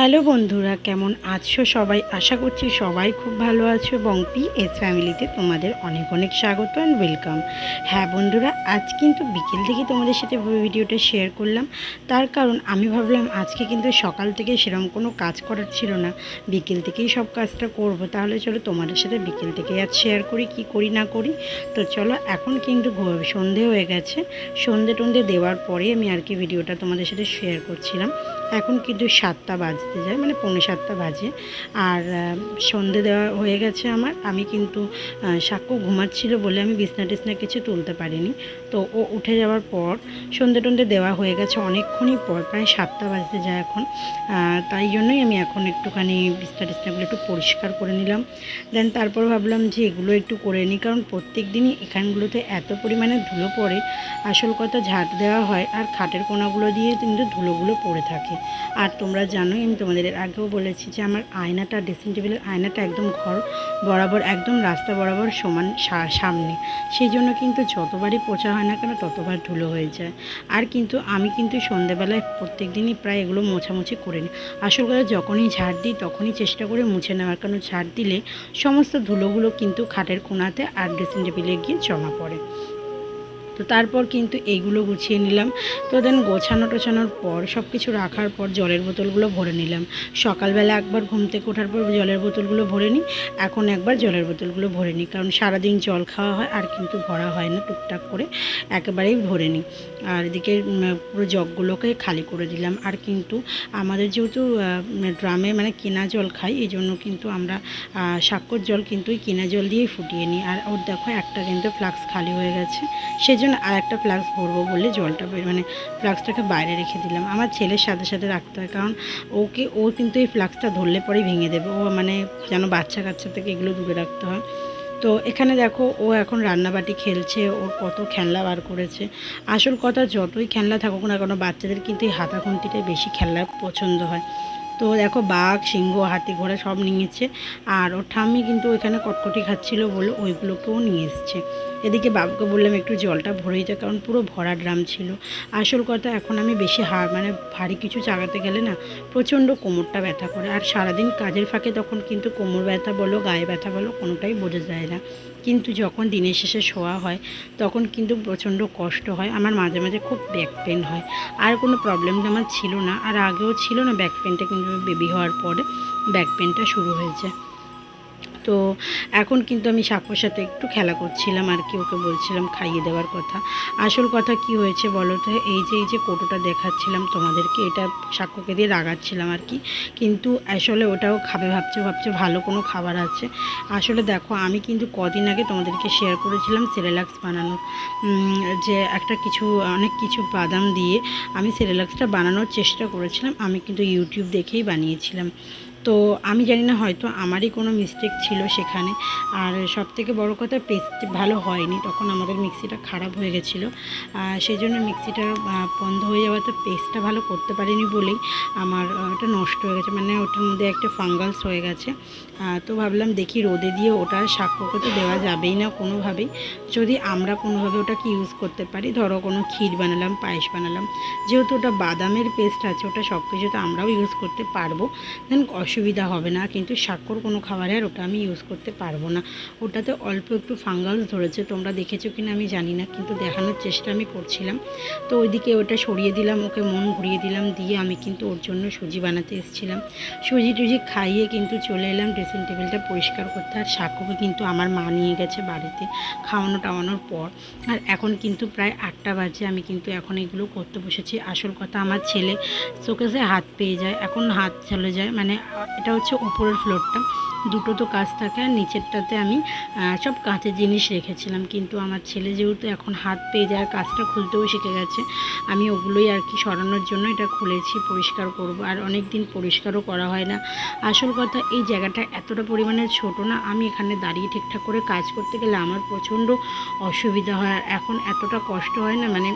Hello বন্ধুরা, কেমন আছো সবাই? আশা করছি সবাই খুব ভালো আছো এবং পিএস ফ্যামিলিতে তোমাদের অনেক অনেক স্বাগত অ্যান্ড ওয়েলকাম। হ্যাঁ বন্ধুরা, আজ কিন্তু বিকেল থেকে তোমাদের সাথে ভিডিওটা শেয়ার করলাম। তার কারণ আমি ভাবলাম আজকে কিন্তু সকাল থেকে সেরকম কোনো কাজ করার ছিল না, বিকেল থেকেই সব কাজটা করব। তাহলে চলো তোমাদের সাথে বিকেল থেকেই আজ শেয়ার করি কি করি না করি। তো চলো, এখন কিন্তু সন্ধে হয়ে গেছে। সন্ধে টন্ধে দেওয়ার পরেই আমি আর কি ভিডিওটা তোমাদের সাথে শেয়ার করছিলাম। এখন কিন্তু 7টা বাজতে যায়, মানে 6:45 বাজে। আর সন্ধে দেওয়া হয়ে গেছে আমার। আমি কিন্তু সাক্ষ্য ঘুমাচ্ছিল বলে আমি বিছনা টিছনা কিছু তুলতে পারিনি। তো ও উঠে যাওয়ার পর সন্ধে টন্ধে দেওয়া হয়ে গেছে অনেকক্ষণই পর, প্রায় 7টা বাজতে যায় এখন। তাই জন্যই আমি এখন একটুখানি বিছনা টিছনাগুলো একটু পরিষ্কার করে নিলাম। দেন তারপর ভাবলাম যে এগুলো একটু করে নিই, কারণ প্রত্যেক দিনই এখানগুলোতে এত পরিমাণে ধুলো পড়ে। আসল কথা, ঝাঁট দেওয়া হয় আর খাটের কোনাগুলো দিয়ে কিন্তু ধুলোগুলো পড়ে থাকে। আর তোমরা জানোই, আমি তোমাদের আগেও বলেছি যে আমার আয়নাটা, ড্রেসিং টেবিলের আয়নাটা একদম ঘর বরাবর, একদম রাস্তা বরাবর সমান সামনে। সেই জন্য কিন্তু যতবারই পোছা হয় না কেন ততবার ধুলো হয়ে যায়। আর কিন্তু আমি কিন্তু সন্ধেবেলায় প্রত্যেক দিনই প্রায় এগুলো মোছামুছি করে নিই। আসল কথা, যখনই ঝাড় দিই তখনই চেষ্টা করে মুছে নেওয়ার, কারণ ঝাড় দিলে সমস্ত ধুলোগুলো কিন্তু খাটের কোণাতে আর ড্রেসিং টেবিলে গিয়ে জমা পড়ে। তো তারপর কিন্তু এইগুলো গুছিয়ে নিলাম। তো দেন গোছানো টোছানোর পর সব কিছু রাখার পর জলের বোতলগুলো ভরে নিলাম। সকালবেলা একবার ঘুম থেকে ওঠার পর জলের বোতলগুলো ভরে নিই, এখন একবার জলের বোতলগুলো ভরে নিই, কারণ সারাদিন জল খাওয়া হয় আর কিন্তু ভরা হয় না, টুকটাক করে একেবারেই ভরে নিই। আর এদিকে পুরো জগগুলোকে খালি করে দিলাম। আর কিন্তু আমাদের যেহেতু ড্রামে মানে কেনা জল খাই, এই জন্য কিন্তু আমরা সাক্ষ্যর জল কিন্তু ওই কেনা জল দিয়েই ফুটিয়ে নিই। আর ওর দেখো একটা কিন্তু ফ্লাক্স খালি হয়ে গেছে, সেজন্য আর একটা ফ্লাক্স ভরবো বলে জলটা মানে ফ্লাক্সটাকে বাইরে রেখে দিলাম। আমার ছেলের সাথে সাথে রাখতে হয়, কারণ ও কিন্তু এই ফ্লাক্সটা ধরলে পরেই ভেঙে দেবে। ও মানে যেন বাচ্চা কাচ্চা থেকে এগুলো দূরে রাখতে হয়। তো এখানে দেখো, ও এখন রান্নাবাটি খেলছে, ওর কত খেলনা বার করেছে। আসল কথা, যতই খেলনা থাকুক না কেন বাচ্চাদের কিন্তু এই হাতা খুন্তিটাই বেশি খেলনা পছন্দ হয়। তো দেখো, বাঘ, সিংহ, হাতি, ঘোড়া সব নিয়েছে। আর ওর ঠাম্মি কিন্তু ওইখানে কটকটি খাচ্ছিল বলে ওইগুলোকেও নিয়ে এসছে। এদিকে বাবুকে বললাম একটু জলটা ভরে দিতে, কারণ পুরো ভরা ড্রাম ছিল। আসল কথা, এখন আমি বেশি মানে ভারী কিছু চাগাতে গেলে না প্রচণ্ড কোমরটা ব্যথা করে। আর সারাদিন কাজের ফাঁকে তখন কিন্তু কোমর ব্যথা বলো, গায়ে ব্যথা বলো, কোনোটাই বোঝা যায় না। কিন্তু যখন দিনের শেষে শোয়া হয় তখন কিন্তু প্রচণ্ড কষ্ট হয়। আমার মাঝে মাঝে খুব ব্যাক পেন হয়। আর কোনো প্রবলেমটা আমার ছিল না, আর আগেও ছিল না ব্যাক পেনটা, কিন্তু বেবি হওয়ার পরে ব্যাক পেনটা শুরু হয়েছে। তো এখন কিন্তু আমি সাক্ষ্যর সাথে একটু খেলা করছিলাম আর কি, ওকে বলছিলাম খাইয়ে দেওয়ার কথা। আসল কথা কি হয়েছে বলো তো, এই যে কোটোটা দেখাচ্ছিলাম তোমাদেরকে, এটা সাক্ষ্যকে দিয়ে রাগাচ্ছিলাম আর কি। কিন্তু আসলে ওটাও খাবে ভাবছে ভালো কোনো খাবার আছে। আসলে দেখো, আমি কিন্তু কদিন আগে তোমাদেরকে শেয়ার করেছিলাম সেরেলাক্স বানানোর, যে একটা কিছু অনেক কিছু বাদাম দিয়ে আমি সেরেলাক্সটা বানানোর চেষ্টা করেছিলাম। আমি কিন্তু ইউটিউব দেখেই বানিয়েছিলাম। তো আমি জানি না, হয়তো আমারই কোনো মিস্টেক ছিল সেখানে। আর সবথেকে বড় কথা, পেস্ট ভালো হয়নি, তখন আমাদের মিক্সিটা খারাপ হয়ে গেছিলো। সেই জন্য মিক্সিটা বন্ধ হয়ে যাওয়াতে পেস্টটা ভালো করতে পারিনি বলেই আমার ওটা নষ্ট হয়ে গেছে, মানে ওটার মধ্যে একটা ফাঙ্গাস হয়ে গেছে। তো ভাবলাম দেখি রোদে দিয়ে ওটা সাক্ষ্যকে তো দেওয়া যাবেই না কোনোভাবেই, যদি আমরা কোনোভাবে ওটাকে ইউজ করতে পারি। ধরো কোনো ক্ষীর বানালাম, পায়েস বানালাম, যেহেতু ওটা বাদামের পেস্ট আছে, ওটা সব কিছুতে আমরাও ইউজ করতে পারবো, দেন অসুবিধা হবে না। কিন্তু স্বাক্ষর কোনো খাবারে আর ওটা আমি ইউজ করতে পারবো না। ওটাতে অল্প একটু ফাঙ্গাস ধরেছে, তোমরা দেখেছো কিনা আমি জানি না, কিন্তু দেখানোর চেষ্টা আমি করছিলাম। তো ওইদিকে ওটা সরিয়ে দিলাম, ওকে মন ঘুরিয়ে দিলাম, দিয়ে আমি কিন্তু ওর জন্য সুজি বানাতে এসেছিলাম। সুজি টুজি খাইয়ে কিন্তু চলে এলাম ড্রেসিং টেবিলটা পরিষ্কার করতে। আর সাক্ষ্যকে কিন্তু আমার মা নিয়ে গেছে বাড়িতে খাওয়ানো টাওয়ানোর পর। আর এখন কিন্তু প্রায় 8টা বাজে, আমি কিন্তু এখন এগুলো করতে বসেছি। আসল কথা, আমার ছেলে শোকেসে হাত পেয়ে যায়, এখন হাত চলে যায়, মানে এটা হচ্ছে উপরের ফ্লোরটা, দুটো তো কাজ থাকে, আর নিচেরটাতে আমি সব কাঁচের জিনিস রেখেছিলাম। কিন্তু আমার ছেলে যেহেতু এখন হাত পেয়ে যায় আর কাজটা খুলতেও শিখে গেছে, আমি ওগুলোই আর কি সরানোর জন্য এটা খুলেছি, পরিষ্কার করব। আর অনেক দিন পরিষ্কারও করা হয় না। আসল কথা, এই জায়গাটা এতটা পরিমাণে ছোটো না, আমি এখানে দাঁড়িয়ে ঠিকঠাক করে কাজ করতে গেলে আমার প্রচণ্ড অসুবিধা হয়। আর এখন এতটা কষ্ট হয় না, মানে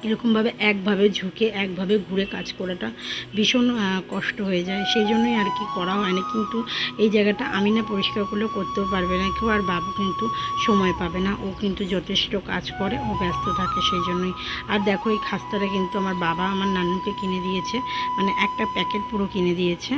এরকমভাবে একভাবে ঝুঁকে একভাবে ঘুরে কাজ করাটা ভীষণ কষ্ট হয়ে যায়, সেই জন্যই আর কি করা হয় না। কিন্তু এই জায়গাটা আমি না পরিষ্কার করলেও করতেও পারবে না কেউ, আর বাবু কিন্তু সময় পাবে না, ও কিন্তু যথেষ্ট কাজ করে, ও ব্যস্ত থাকে সেই জন্যই। আর দেখো এই খাস্তাটা কিন্তু আমার বাবা আমার নান্নুকে কিনে দিয়েছে, মানে একটা প্যাকেট পুরো কিনে দিয়েছে।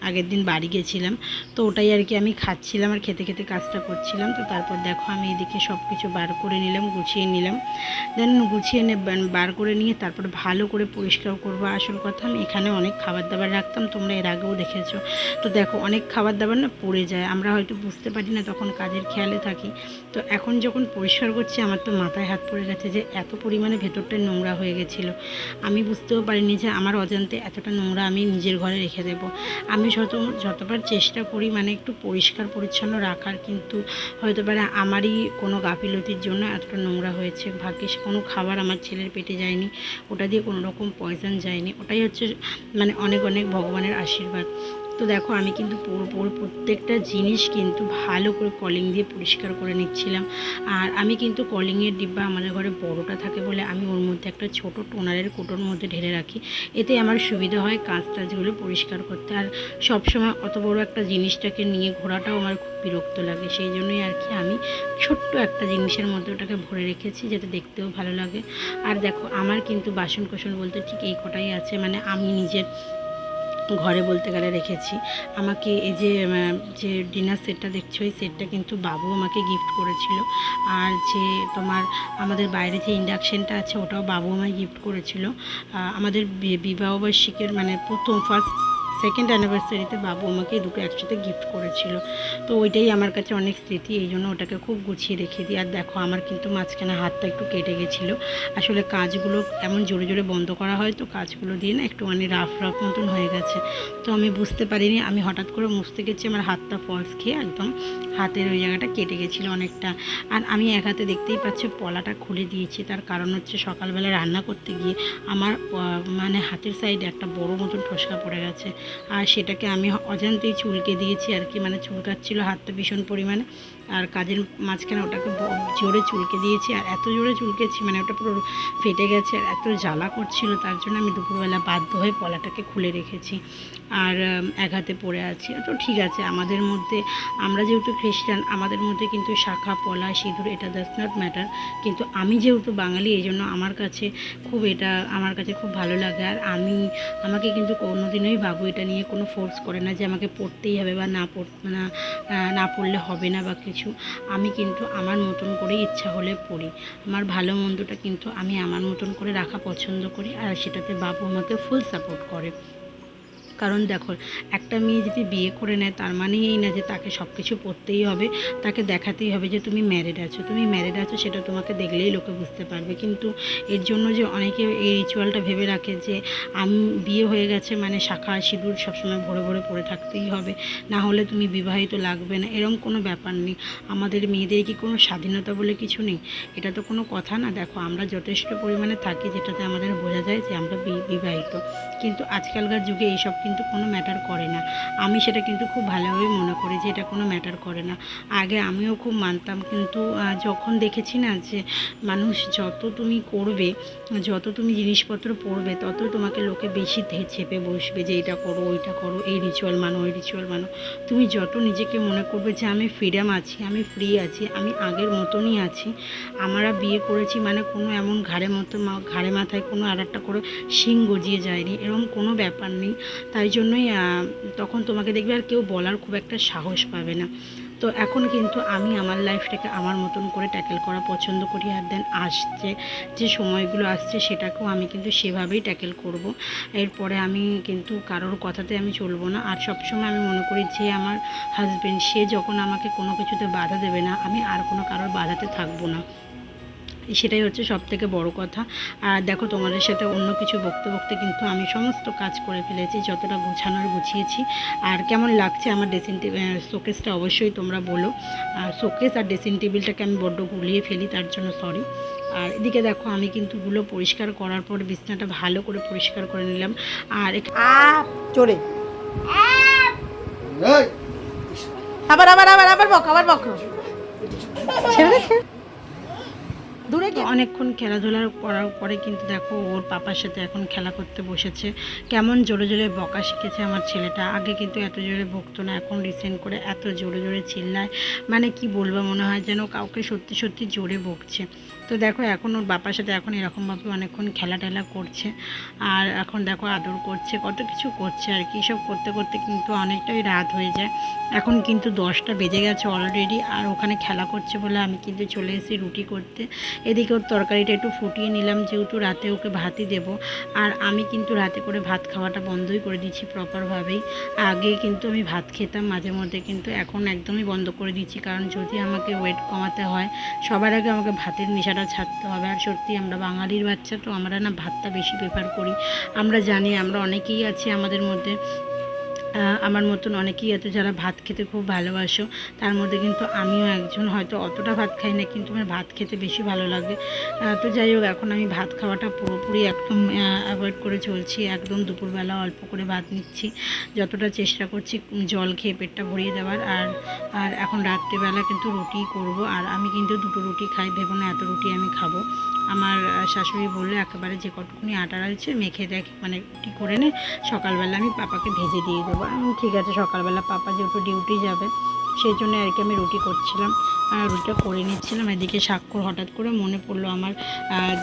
আগের দিন বাড়ি গেছিলাম, তো ওটাই আর কি আমি খাচ্ছিলাম আর খেতে খেতে কাজটা করছিলাম। তো তারপর দেখো আমি এদিকে সব কিছু বার করে নিলাম, গুছিয়ে নিলাম। দেন গুছিয়ে বার করে নিয়ে তারপর ভালো করে পরিষ্কার করবো। আসল কথা আমি এখানে অনেক খাবার দাবার রাখতাম, তোমরা এর আগেও দেখেছো। তো দেখো অনেক খাবার দাবার না পড়ে যায়, আমরা হয়তো বুঝতে পারি না, তখন কাজের খেয়ালে থাকি। তো এখন যখন পরিষ্কার করছি আমার তো মাথায় হাত পড়ে গেছে যে এত পরিমাণে ভেতরটা নোংরা হয়ে গেছিলো। আমি বুঝতেও পারিনি যে আমার অজান্তে এতটা নোংরা আমি নিজের ঘরে রেখে দেবো। আমি যতবার চেষ্টা করি মানে একটু পরিষ্কার পরিচ্ছন্ন রাখার, কিন্তু হয়তো পারে আমারই কোনো গাফিলতির জন্য এতটা নোংরা হয়েছে। ভাগ্যিস কোনো খাবার আমার ছেলের পেটে যায়নি, ওটা দিয়ে কোনো রকম পয়জন যায়নি, ওটাই হচ্ছে মানে অনেক অনেক ভগবানের আশীর্বাদ। তো দেখো আমি কিন্তু পুরোপুরি প্রত্যেকটা জিনিস কিন্তু ভালো করে কলিং দিয়ে পরিষ্কার করে নিচ্ছিলাম। আর আমি কিন্তু কলিংয়ের ডিব্বা আমাদের ঘরে বড়টা থাকে বলে আমি ওর মধ্যে একটা ছোট টোনারের কোটোর মধ্যে ঢেলে রাখি, এতে আমার সুবিধা হয় কাঁচ টাচগুলো পরিষ্কার করতে। আর সবসময় অত বড় একটা জিনিসটাকে নিয়ে ঘোরাটাও আমার খুব বিরক্ত লাগে, সেই জন্যই আর কি আমি ছোট্ট একটা জিনিসের মধ্যে ওটাকে ভরে রেখেছি যাতে দেখতেও ভালো লাগে। আর দেখো আমার কিন্তু বাসন কোসন বলতে ঠিক এই কটাই আছে, মানে আমি নিজের ঘরে বলতে গেলে রেখেছি। আমাকে এই যে ডিনার সেটটা দেখছো, এই সেটটা কিন্তু বাবু আমাকে গিফট করেছিল। আর যে তোমার আমাদের বাইরে যে ইন্ডাকশানটা আছে ওটাও বাবু আমায় গিফট করেছিল আমাদের বিবাহবার্ষিকীর মানে ফার্স্ট সেকেন্ড অ্যানিভার্সারিতে বাবু আমাকে দুটো একসাথে গিফট করেছিল। তো ওইটাই আমার কাছে অনেক স্মৃতি, এই জন্য ওটাকে খুব গুছিয়ে রেখে দিই। আর দেখো আমার কিন্তু মাঝখানে হাতটা একটু কেটে গেছিলো, আসলে কাজগুলো এমন জোরে জোরে বন্ধ করা হয় তো কাজগুলো দিয়ে না একটুখানি রাফ রাফ মতন হয়ে গেছে। তো আমি বুঝতে পারিনি, আমি হঠাৎ করে মুছতে গেছি, আমার হাতটা ফলস খেয়ে একদম হাতের ওই জায়গাটা কেটে গেছিলো অনেকটা। আর আমি এক হাতে দেখতেই পাচ্ছি পলাটা খুলে দিয়েছি, তার কারণ হচ্ছে সকালবেলা রান্না করতে গিয়ে আমার মানে হাতের সাইডে একটা বড় মতন ঠোসকা পড়ে গেছে, আর সেটাকে আমি অজান্তেই চুলকে দিয়েছি আর কি, মানে চুলকাচ্ছিল হাতটা ভীষণ পরিমাণে। আর কাজের মাঝখানে ওটাকে জোরে চুলকে দিয়েছি, আর এত জোরে চুলকেছি মানে ওটা পুরো ফেটে গেছে, আর এত জ্বালা করছিল, তার জন্য আমি দুপুরবেলা বাধ্য হয়ে পলাটাকে খুলে রেখেছি। আর এক হাতে পড়ে আছি। তো ঠিক আছে, আমাদের মধ্যে আমরা যেহেতু খ্রিস্টান, আমাদের মধ্যে কিন্তু শাখা পলা সিঁদুর এটা ডাজ নট ম্যাটার, কিন্তু আমি যেহেতু বাঙালি এই জন্য আমার কাছে খুব ভালো লাগে। আর আমাকে কিন্তু কোনোদিনই বাবু এটা নিয়ে কোনো ফোর্স করে না যে আমাকে পড়তেই হবে বা না পড়লে হবে না বা কিছু। আমি কিন্তু আমার মতন করে ইচ্ছা হলে পড়ি, আমার ভালো মন্দটা কিন্তু আমি আমার মতন করে রাখা পছন্দ করি, আর সেটাতে বাবু আমাকে ফুল সাপোর্ট করে। কারণ দেখো একটা মেয়ে যদি বিয়ে করে নেয় তার মানে এই না যে তাকে সব কিছু পড়তেই হবে, তাকে দেখাতেই হবে যে তুমি ম্যারিড আছো, সেটা তোমাকে দেখলেই লোকে বুঝতে পারবে। কিন্তু এর জন্য যে অনেকে এই রিচুয়ালটা ভেবে রাখে যে আমি বিয়ে হয়ে গেছে মানে শাখা সিঁদুর সবসময় ভরে ভরে পড়ে থাকতেই হবে, না হলে তুমি বিবাহিত লাগবে না, এরকম কোনো ব্যাপার নেই। আমাদের মেয়েদের কি কোনো স্বাধীনতা বলে কিছু নেই? এটা তো কোনো কথা না। দেখো আমরা যথেষ্ট পরিমাণে থাকি যেটাতে আমাদের বোঝা যায় যে আমরা বিবাহিত, কিন্তু আজকালকার যুগে এইসব কিন্তু কোনো ম্যাটার করে না। আমি সেটা কিন্তু খুব ভালোভাবে মনে করি যে এটা কোনো ম্যাটার করে না। আগে আমিও খুব মানতাম, কিন্তু যখন দেখেছি না যে মানুষ যত তুমি করবে, যত তুমি জিনিসপত্র পড়বে, তত তোমাকে লোকে বেশি চেপে বসবে যে এটা করো ওইটা করো, এই রিচুয়াল মানো ওই রিচুয়াল মানো। তুমি যত নিজেকে মনে করবে যে আমি ফ্রিডম আছি, আমি ফ্রি আছি, আমি আগের মতনই আছি, আমরা বিয়ে করেছি মানে কোনো এমন ঘাড়ে মাথায় কোনো আর একটা করে শিং গজিয়ে যায়নি, এরকম কোনো ব্যাপার নেই। তাই জন্যই তখন তোমাকে দেখবে আর কেউ বলার খুব একটা সাহস পাবে না। তো এখন কিন্তু আমি আমার লাইফটাকে আমার মতন করে ট্যাকেল করা পছন্দ করি। আর দেন আসছে যে সময়গুলো আসছে সেটাকেও আমি কিন্তু সেভাবেই ট্যাকেল করব। এরপরে আমি কিন্তু কারোর কথাতে আমি চলবো না। আর সবসময় আমি মনে করি যে আমার হাজব্যান্ড, সে যখন আমাকে কোনো কিছুতে বাধা দেবে না, আমি আর কোনো কারোর বাধাতে থাকবো না, সেটাই হচ্ছে সবথেকে বড় কথা। আর দেখো তোমাদের সাথে অন্য কিছু বকতে কিন্তু আমি সমস্ত কাজ করে ফেলেছি, যতটা গুছানোর গুছিয়েছি। আর কেমন লাগছে আমার ড্রেসিং শোকেসটা অবশ্যই তোমরা বলো। আর শোকেস আর ড্রেসিং টেবিলটাকে আমি বড্ড গুলিয়ে ফেলি, তার জন্য সরি। আর এদিকে দেখো আমি কিন্তু পরিষ্কার করার পর বিছনাটা ভালো করে পরিষ্কার করে নিলাম। আর চড়ে আবার বক ছেড়ে দেখে দূরে তো অনেকক্ষণ খেলাধুলা করার পরে কিন্তু দেখো ওর পাপার সাথে এখন খেলা করতে বসেছে। কেমন জোরে জোরে বকা শিখেছে আমার ছেলেটা। আগে কিন্তু এত জোরে বকতো না, এখন রিসেন্ট করে এত জোরে জোরে চিল্লায়, মানে কি বলবো, মনে হয় যেন কাউকে সত্যি সত্যি জোরে বকছে। তো দেখো এখন ওর বাবার সাথে এখন এরকমভাবে অনেকক্ষণ খেলা টেলা করছে, আর এখন দেখো আদর করছে, কত কিছু করছে আর কি। সব করতে করতে কিন্তু অনেকটাই রাত হয়ে যায়। এখন কিন্তু 10টা বেজে গেছে অলরেডি, আর ওখানে খেলা করছে বলে আমি কিন্তু চলে এসেছি রুটি করতে। এদিকে ওর তরকারিটা একটু ফুটিয়ে নিলাম, যেহেতু রাতে ওকে ভাতই দেবো। আর আমি কিন্তু রাতে করে ভাত খাওয়াটা বন্ধই করে দিচ্ছি প্রপারভাবেই। আগে কিন্তু আমি ভাত খেতাম মাঝে মধ্যে, কিন্তু এখন একদমই বন্ধ করে দিচ্ছি, কারণ যদি আমাকে ওয়েট কমাতে হয় সবার আগে আমাকে ভাতের নেশাটা ছাড়তে হবে। আর সত্যি আমরা বাঙালির বাচ্চা, তো আমরা না ভাতটা বেশি প্রেফার করি। আমরা জানি, আমরা অনেকেই আছি আমাদের মধ্যে, আমার মতন অনেকেই আছে যারা ভাত খেতে খুব ভালোবাসো। তার মধ্যে কিন্তু আমিও একজন। হয়তো অতটা ভাত খাই না, কিন্তু আমার ভাত খেতে বেশি ভালো লাগে। তো যাই হোক, এখন আমি ভাত খাওয়াটা পুরোপুরি একদম অ্যাভয়েড করে চলছি। একদম দুপুরবেলা অল্প করে ভাত নিচ্ছি, যতটা চেষ্টা করছি জল খেয়ে পেটটা ভরিয়ে দেওয়ার। আর এখন রাত্রিবেলা কিন্তু রুটি করব, আর আমি কিন্তু 2টো রুটি খাই, ভেবো না এত রুটি আমি খাবো। আমার শাশুড়ি বললে একেবারে যে কতক্ষণই আটা রয়েছে মেখে দেখ, মানে রুটি করে নে, সকালবেলা আমি পাপাকে ভেজে দিয়ে দেবো। আমি ঠিক আছে, সকালবেলা পাপা যেহেতু ডিউটি যাবে সেই জন্য আর কি আমি রুটি করছিলাম, রুটিটা করে নিচ্ছিলাম। এদিকে স্বাক্ষর হঠাৎ করে মনে পড়লো আমার,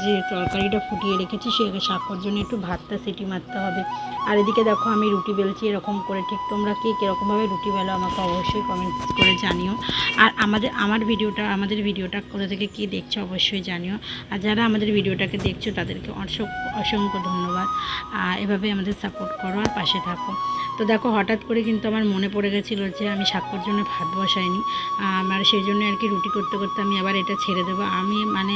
যে তরকারিটা ফুটিয়ে রেখেছি সে স্বাক্ষর জন্য একটু ভাতটা সিটি মারতে হবে। আর এদিকে দেখো আমি রুটি বেলছি এরকম করে। ঠিক তোমরা কে কীরকমভাবে রুটি বেলো আমাকে অবশ্যই কমেন্টস করে জানিও। আর আমাদের ভিডিওটা কোথা থেকে কী দেখছো অবশ্যই জানিও। আর যারা আমাদের ভিডিওটাকে দেখছো তাদেরকে অসংখ্য ধন্যবাদ। এভাবে আমাদের সাপোর্ট করো আর পাশে থাকো। তো দেখো হঠাৎ করে কিন্তু আমার মনে পড়ে গেছিলো যে আমি স্বাক্ষর জন্য ভাত বসাইনি, আমার সেই জন্য আর কি রুটি করতে করতে আমি আবার এটা ছেড়ে দেবো। আমি মানে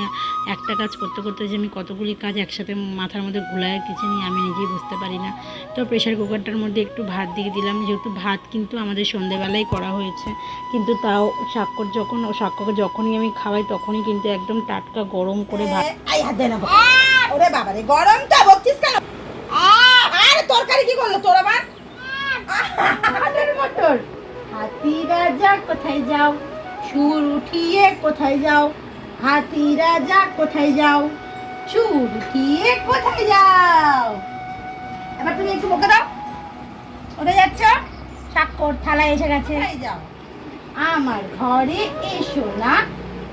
একটা কাজ করতে করতে যে আমি কতগুলি কাজ একসাথে মাথার মধ্যে ঘোলায় কিছু নিয়ে আমি নিজেই বুঝতে পারি না। তো প্রেশার কুকারটার মধ্যে একটু ভাত দিয়ে দিলাম, যেহেতু ভাত কিন্তু আমাদের সন্ধেবেলায় করা হয়েছে, কিন্তু তাও স্বাক্ষরকে যখনই আমি খাওয়াই তখনই কিন্তু একদম টাটকা গরম করে ভাত। ওরে বাবা রে, গরমটা বকছিস কেন? আরে তরকারি কি করলো তোর আবার? মটর। হাতি রাজা কোথায় যাও, সুর উঠিয়ে কোথায় যাও, হাতি রাজা কোথায় যাও, সুর উঠিয়ে কোথায় যাও। এবার তুমি একটু বকে দাও, কোথায় যাচ্ছ? স্বাক্ষর থালা এসে গেছে, যাও আমার ঘরে এসো না,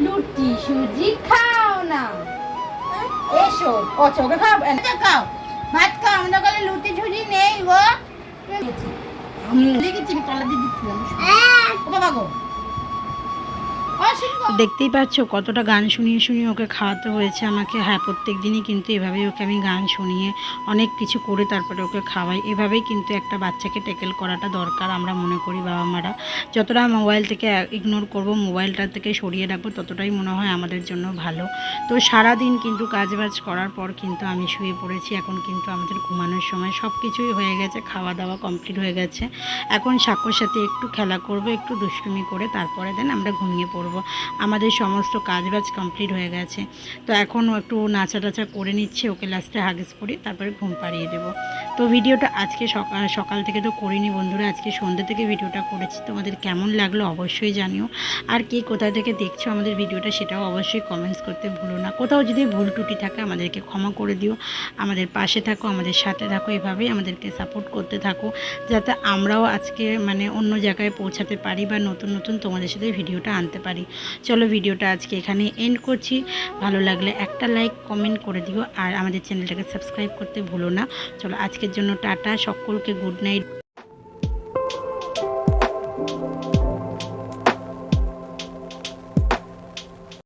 লুচি সুজি খাও না। এসো ওকে খাও, খাও ভাত খাও। আমাদের কালে লুচি সুজি নেই গো। দেখেছি কলা দিয়ে দিচ্ছিলাম বাবা গো। দেখতেই পাচ্ছ কতটা গান শুনিয়ে শুনিয়ে ওকে খাওয়াতে হয়েছে আমাকে। হ্যাঁ, প্রত্যেক দিনই কিন্তু এভাবেই ওকে আমি গান শুনিয়ে অনেক কিছু করে তারপরে ওকে খাওয়াই। এভাবেই কিন্তু একটা বাচ্চাকে ট্যাকেল করাটা দরকার আমরা মনে করি বাবা মারা। যতটা মোবাইল থেকে ইগনোর করব, মোবাইলটা থেকে সরিয়ে রাখবো, ততটাই মনে হয় আমাদের জন্য ভালো। তো সারাদিন কিন্তু কাজবাজ করার পর কিন্তু আমি শুয়ে পড়েছি। এখন কিন্তু আমাদের ঘুমানোর সময়, সব কিছুই হয়ে গেছে, খাওয়া দাওয়া কমপ্লিট হয়ে গেছে। এখন স্বাক্ষর সাথে একটু খেলা করব, একটু দুষ্টুমি করে তারপরে দেন আমরা ঘুমিয়ে পড়বো। আমাদের সমস্ত কাজবাজ কমপ্লিট হয়ে গেছে। তো এখন একটু নাচা টাচা করে নিচ্ছে, ওকে লাস্টে হাগিস পরি তারপরে ঘুম পাড়িয়ে দেবো। তো ভিডিওটা আজকে সকাল থেকে তো করিনি বন্ধুরা, আজকে সন্ধ্যে থেকে ভিডিওটা করেছি। তোমাদের কেমন লাগলো অবশ্যই জানিও। আর কে কোথা থেকে দেখছো আমাদের ভিডিওটা সেটাও অবশ্যই কমেন্টস করতে ভুলো না। কোথাও যদি ভুল ত্রুটি থাকে আমাদেরকে ক্ষমা করে দিও। আমাদের পাশে থাকো, আমাদের সাথে থাকো, এভাবেই আমাদেরকে সাপোর্ট করতে থাকো, যাতে আমরাও আজকে মানে অন্য জায়গায় পৌঁছাতে পারি বা নতুন নতুন তোমাদের সাথে ভিডিওটা আনতে পারি। চলো ভিডিওটা আজকে এখানে এন্ড করছি। ভালো লাগলে একটা লাইক কমেন্ট করে দিও, আর আমাদের চ্যানেলটাকে সাবস্ক্রাইব করতে ভুলো না। চলো আজকের জন্য টাটা, সকলকে গুড নাইট।